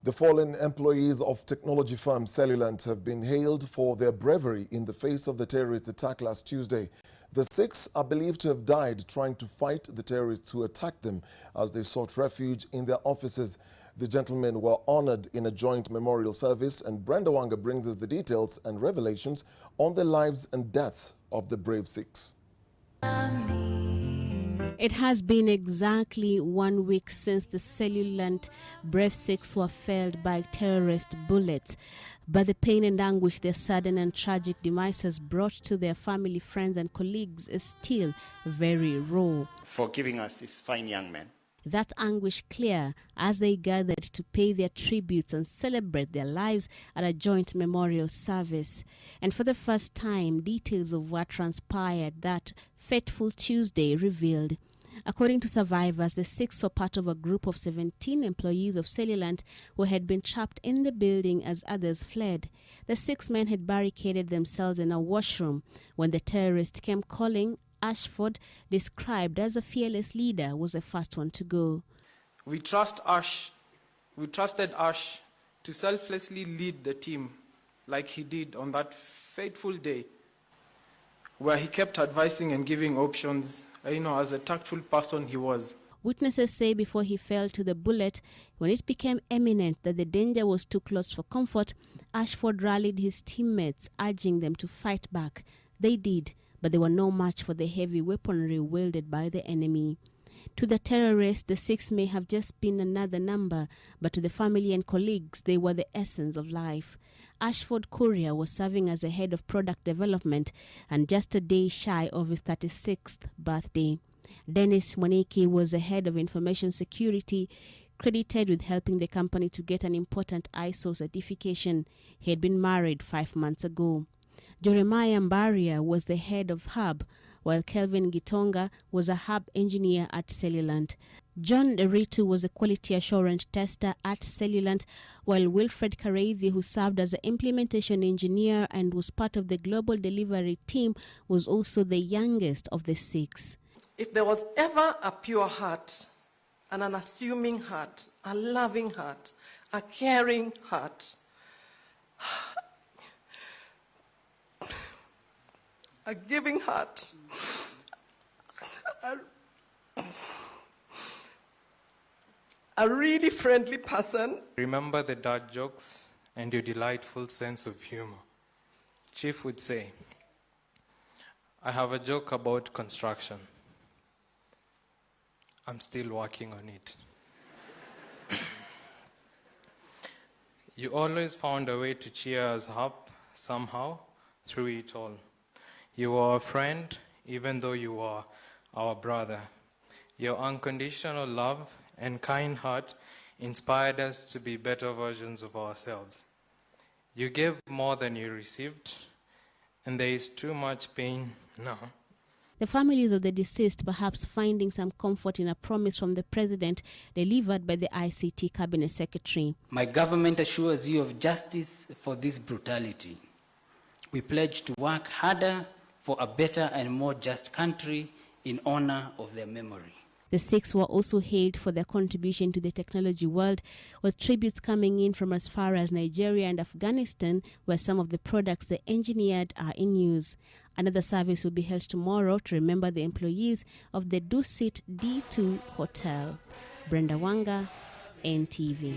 The fallen employees of technology firm Cellulant have been hailed for their bravery in the face of the terrorist attack last Tuesday. The 6 are believed to have died trying to fight the terrorists who attacked them as they sought refuge in their offices. The gentlemen were honored in a joint memorial service, and Brenda Wanga brings us the details and revelations on the lives and deaths of the brave 6. It has been exactly 1 week since the Cellulant brave 6 were felled by terrorist bullets, but the pain and anguish their sudden and tragic demise has brought to their family, friends and colleagues is still very raw. For giving us these fine young men. That anguish clear as they gathered to pay their tributes and celebrate their lives at a joint memorial service. And for the first time, details of what transpired that fateful Tuesday revealed. According to survivors, the 6 were part of a group of 17 employees of Cellulant who had been trapped in the building as others fled. The 6 men had barricaded themselves in a washroom when the terrorist came calling. Ashford, described as a fearless leader, was the first one to go. We trusted Ash to selflessly lead the team like he did on that fateful day, where he kept advising and giving options, as a tactful person he was. Witnesses say before he fell to the bullet, when it became imminent that the danger was too close for comfort, Ashford rallied his teammates, urging them to fight back. They did, but they were no match for the heavy weaponry wielded by the enemy. To the terrorists, the 6 may have just been another number, but to the family and colleagues, they were the essence of life. Ashford Courier was serving as a head of product development and just a day shy of his 36th birthday. Dennis Mwaniki was the head of information security, credited with helping the company to get an important ISO certification. He had been married 5 months ago. Jeremiah Mbaria was the head of Hub, while Kelvin Gitonga was a Hub engineer at Cellulant. John Deritu was a quality assurance tester at Cellulant, while Wilfred Kareithi, who served as an implementation engineer and was part of the global delivery team, was also the youngest of the 6. If there was ever a pure heart, an unassuming heart, a loving heart, a caring heart, a giving heart, a really friendly person. Remember the dark jokes and your delightful sense of humor. Chief would say, I have a joke about construction. I'm still working on it. You always found a way to cheer us up somehow through it all. You were a friend, even though you were our brother. Your unconditional love and kind heart inspired us to be better versions of ourselves. You gave more than you received, and there is too much pain now. The families of the deceased perhaps finding some comfort in a promise from the president delivered by the ICT cabinet secretary. My government assures you of justice for this brutality. We pledge to work harder for a better and more just country in honor of their memory. The 6 were also hailed for their contribution to the technology world, with tributes coming in from as far as Nigeria and Afghanistan, where some of the products they engineered are in use. Another service will be held tomorrow to remember the employees of the Dusit D2 hotel. Brenda Wanga, NTV.